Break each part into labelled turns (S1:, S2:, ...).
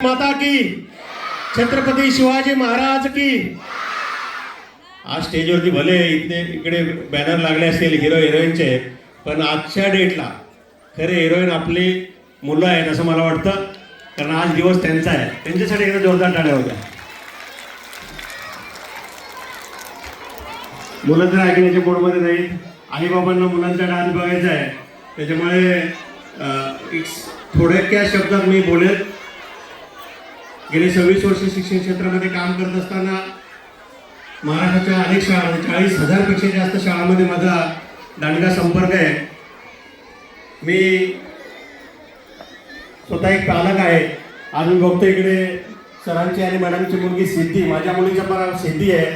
S1: माता की, छत्रपती शिवाजी महाराज की। आज स्टेजवरती भले इकडे बॅनर लागले असतील हिरो हिरोईनचे, पण आजच्या डेटला खरे हिरोईन आपली मुलं आहेत असं मला वाटतं, कारण आज दिवस त्यांचा आहे। त्यांच्यासाठी एकदा जोरदार टाळ्या होत्या। मुलं तर ऐकण्याच्या मूडमध्ये नाही, आईबाबांना मुलांचा डान्स बघायचा आहे, त्याच्यामुळे थोड्याक्या शब्दात मी बोलेल। गेली 26 वर्ष शिक्षण क्षेत्रामध्ये काम करत असताना महाराष्ट्राच्या अनेक शाळांमध्ये 40,000 पेक्षा जास्त शाळांमध्ये माझा दांडगा संपर्क आहे। मी स्वतः एक पालक आहे। आज मी बघतो इकडे सरांची आणि मॅडमची मुलगी सिद्धी, माझ्या मुलीचा पण सिद्धी आहे।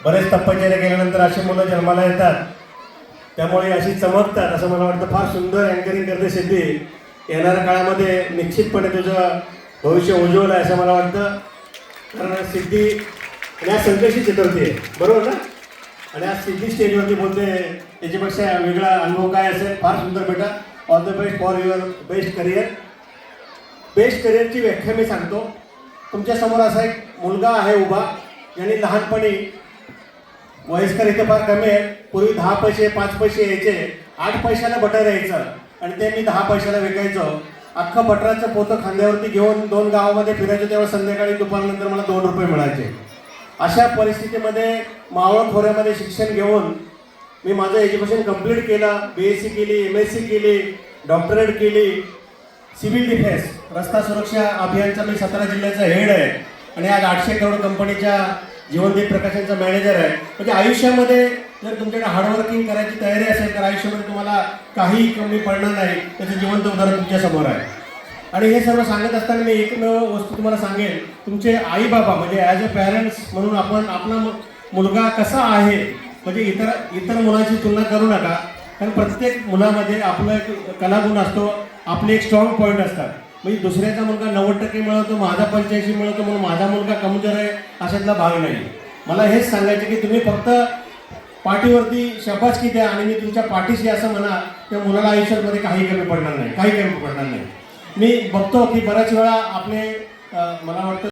S1: बरेच तपश्चर्या केल्यानंतर अशी मुलं जन्माला येतात, त्यामुळे अशी चमकतात असं मला वाटतं। फार सुंदर अँकरिंग करते सिद्धी। येणाऱ्या काळामध्ये निश्चितपणे तुझं भविष्य उज्ज्वल आहे असं मला वाटतं, कारण सिद्धी या संकशी चित्रवते आहे, बरोबर ना? आणि आज सिद्धी स्टेजवरती बोलते, याच्यापेक्षा वेगळा अनुभव काय असेल? फार सुंदर बेटा, all the best for your best career. Best करिअरची व्याख्या मी सांगतो। तुमच्यासमोर असा एक मुलगा आहे उभा, ज्याने लहानपणी, वयस्कर इथे फार कमी आहे, पूर्वी 10 पैसे 5 पैसे यायचे, 8 पैशाला बटर यायचं आणि ते मी 10 पैशाला विकायचो। अख्खं बटराचं पोतं खांद्यावरती घेऊन 2 गावामध्ये फिरायचो, तेव्हा संध्याकाळी दुपारनंतर मला 2 रुपये मिळायचे। अशा परिस्थितीमध्ये मावळ खोऱ्यामध्ये शिक्षण घेऊन मी माझं एज्युकेशन कंप्लीट केलं। BSc केली, MSc केली, डॉक्टरेट केली। सिव्हिल डिफेन्स रस्ता सुरक्षा अभियानचा मी 17 जिल्ह्याचा हेड आहे आणि आज 800 करोड कंपनीच्या जीवनदीप प्रकाशनचा मॅनेजर आहे। म्हणजे आयुष्यामध्ये जर तुमच्याकडे हार्डवर्किंग करायची तयारी असेल तर आयुष्यामध्ये तुम्हाला काही कमी पडणार नाही, त्याचं जिवंत उदाहरण तुमच्यासमोर आहे। आणि हे सर्व सांगत असताना मी एकमेव वस्तू तुम्हाला सांगेन, तुमचे आई बाबा म्हणजे ॲज अ पॅरेंट्स म्हणून आपला मुलगा कसा आहे म्हणजे इतर मुलांची तुलना करू नका, कारण प्रत्येक मुलामध्ये आपलं एक कलागुण असतो, आपले एक स्ट्रॉंग पॉईंट असतात। म्हणजे दुसऱ्याचा मुलगा 90% मिळवतो, माझा 85 मिळवतो म्हणून माझा मुलगा कमजोर आहे अशातला भाग नाही। मला हेच सांगायचं की तुम्ही फक्त पाठीवरती शाबासकी द्या आणि मी तुमच्या पाठीशी असं म्हणा, त्या मुलाला आयुष्यामध्ये काही कमी पडणार नाही, काही कमी पडणार नाही। मी बघतो की बऱ्याच वेळा आपले मला वाटतं